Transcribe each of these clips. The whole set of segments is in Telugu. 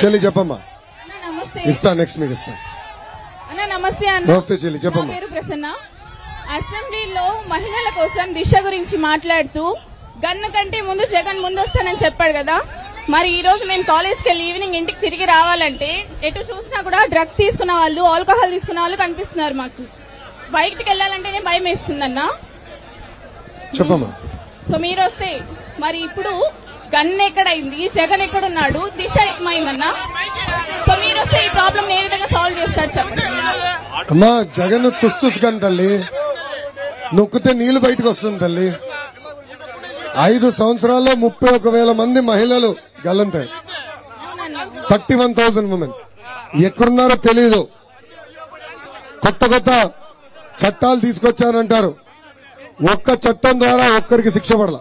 చెల్లి చెప్పమ్మా. నమస్తే. ఇస్తా నెక్స్ట్ మీకు ఇస్తా. నమస్తే అన్న. నమస్తే చెల్లి చెప్పమ్మా. పేరు ప్రసన్న. అసెంబ్లీలో మహిళల కోసం దిశ గురించి మాట్లాడుతూ గన్ను కంటే ముందు జగన్ ముందు వస్తానని చెప్పాడు కదా. మరి ఈ రోజు మేము కాలేజ్కి వెళ్ళి ఈవినింగ్ ఇంటికి తిరిగి రావాలంటే ఎటు చూసినా కూడా డ్రగ్స్ తీసుకున్న వాళ్ళు, ఆల్కహాల్ తీసుకున్న వాళ్ళు కనిపిస్తున్నారు. మాకు బయటికి వెళ్ళాలంటేనే భయం వేస్తుందన్న. చెప్పమ్మా. సో మీరు వస్తే మరి ఇప్పుడు గన్ ఎక్కడైంది, జగన్ ఎక్కడున్నాడు, దిశ ఏమైందన్నా? సో మీరు వస్తే ఈ ప్రాబ్లం ఏ విధంగా సాల్వ్ చేస్తారు చెప్పండి. అమ్మా జగన్ తుస్తుస్ గన్ తల్లి, నొక్కితే నీళ్లు బయటకు వస్తుంది తల్లి. 5 సంవత్సరాల్లో 31,000 మంది మహిళలు గల్లంతాయి. 31,000 ఉమెన్ ఎక్కడున్నారో తెలియదు. కొత్త కొత్త చట్టాలు తీసుకొచ్చానంటారు. ఒక్క చట్టం ద్వారా ఒక్కరికి శిక్ష పడల.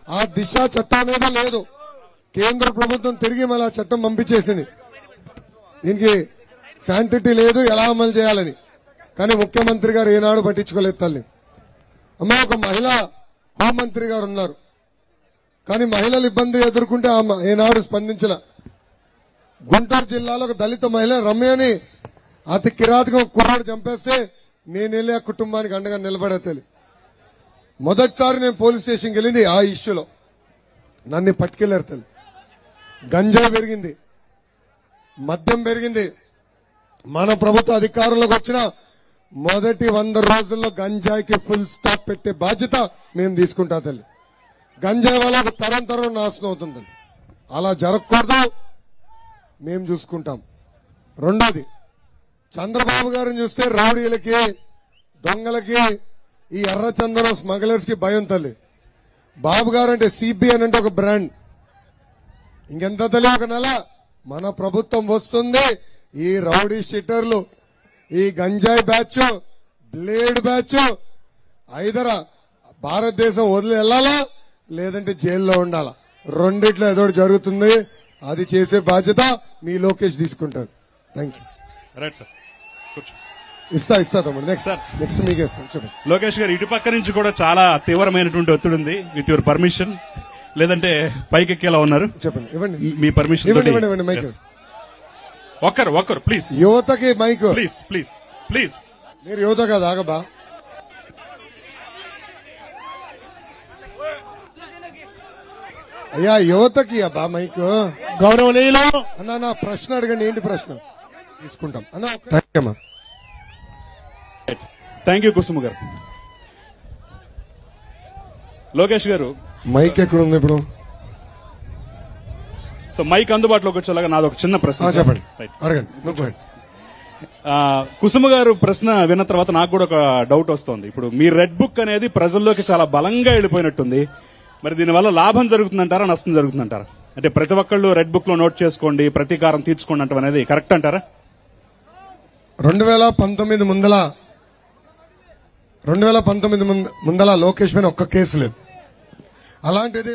ఆ దిశ చట్టం అనేది లేదు. కేంద్ర ప్రభుత్వం తిరిగి మళ్ళీ ఆ చట్టం పంపించేసింది. దీనికి శాంటిటీ లేదు, ఎలా అమలు చేయాలని. కానీ ముఖ్యమంత్రి గారు ఏనాడు పట్టించుకోలేదు తల్లి. అమ్మ ఒక మహిళా హోంమంత్రి గారు ఉన్నారు, కానీ మహిళలు ఇబ్బంది ఎదుర్కొంటే ఏనాడు స్పందించల. గుంటూరు జిల్లాలో ఒక దళిత మహిళ రమ్యని అతి కిరాతగా కుర్రాడు చంపేస్తే నేను వెళ్ళి ఆ కుటుంబానికి అండగా నిలబడే తల్లి. మొదటిసారి నేను పోలీస్ స్టేషన్కి వెళ్ళింది ఆ ఇష్యూలో. నన్ను పట్టుకెళ్లారు తల్లి. గంజాయి పెరిగింది, మద్యం పెరిగింది. మన ప్రభుత్వ అధికారంలోకి వచ్చిన మొదటి 100 రోజుల్లో గంజాయికి ఫుల్ స్టాప్ పెట్టే బాధ్యత మేము తీసుకుంటా తల్లి. గంజాయి వల్ల ఒక తరం నాశనం అవుతుంది. అలా జరగకూడదు, మేము చూసుకుంటాం. రెండోది, చంద్రబాబు గారిని చూస్తే రౌడీలకి, దొంగలకి, ఈ ఎర్రచందనం స్మగ్లర్స్ కి భయం తల్లి. బాబు గారు అంటే సిబిఎన్ అంటే ఒక బ్రాండ్. ఇంకెంత తల్లి, ఒక నెల మన ప్రభుత్వం వస్తుంది. ఈ రౌడీ షీటర్లు, ఈ గంజాయి బ్యాచ్, బ్లేడ్ బ్యాచ్ ఐదరా భారతదేశం వదిలి వెళ్ళాలా, లేదంటే జైల్లో ఉండాలా. రెండిట్లో ఏదో జరుగుతుంది. అది చేసే బాధ్యత మీ లోకేష్ తీసుకుంటారు. Thank you. రైట్ సార్, ఇస్తా తమ్ముడు. నెక్స్ట్ మీకే ఇస్తాను. చెప్పండి. లోకేష్ గారు, ఇటు పక్క నుంచి కూడా చాలా తీవ్రమైనటువంటి ఒత్తిడి ఉంది. విత్ యువర్ పర్మిషన్, లేదంటే పైకెక్కేలా ఉన్నారు. చెప్పండి. ఇవ్వండి మీ పర్మిషన్. ఇవ్వండి మైక్. ఒక్కరు ప్లీజ్. యువతకి మైక్ ప్లీజ్. మీరు యువత కాదు, ఆగబా. అయ్యా యువతకి అబ్బా మైక్. గౌరవనీయులు అన్నా నా ప్రశ్న అడగండి. ఏంటి ప్రశ్న? తీసుకుంటాం అన్నా. థ్యాంక్ యూ కుసుమ గారు. లోకేష్ గారు, మైక్ ఎక్కడ ఉంది ఇప్పుడు? సో మైక్ అందుబాటులోకి వచ్చేలాగా నాది ఒక చిన్న ప్రశ్న. చెప్పండి, అడగండి. కుసుమ గారు ప్రశ్న విన్న తర్వాత నాకు కూడా ఒక డౌట్ వస్తుంది. ఇప్పుడు మీ రెడ్ బుక్ అనేది ప్రజల్లోకి చాలా బలంగా వెళ్ళిపోయినట్టుంది. మరి దీనివల్ల లాభం జరుగుతుందంటారా, నష్టం జరుగుతుందంటారా? అంటే ప్రతి ఒక్కళ్ళు రెడ్ బుక్ లో నోట్ చేసుకోండి, ప్రతీకారం తీర్చుకోండి అంటాం అనేది కరెక్ట్ అంటారా? 2019 ముందల లోకేష్ పైన ఒక్క కేసు లేదు. అలాంటిది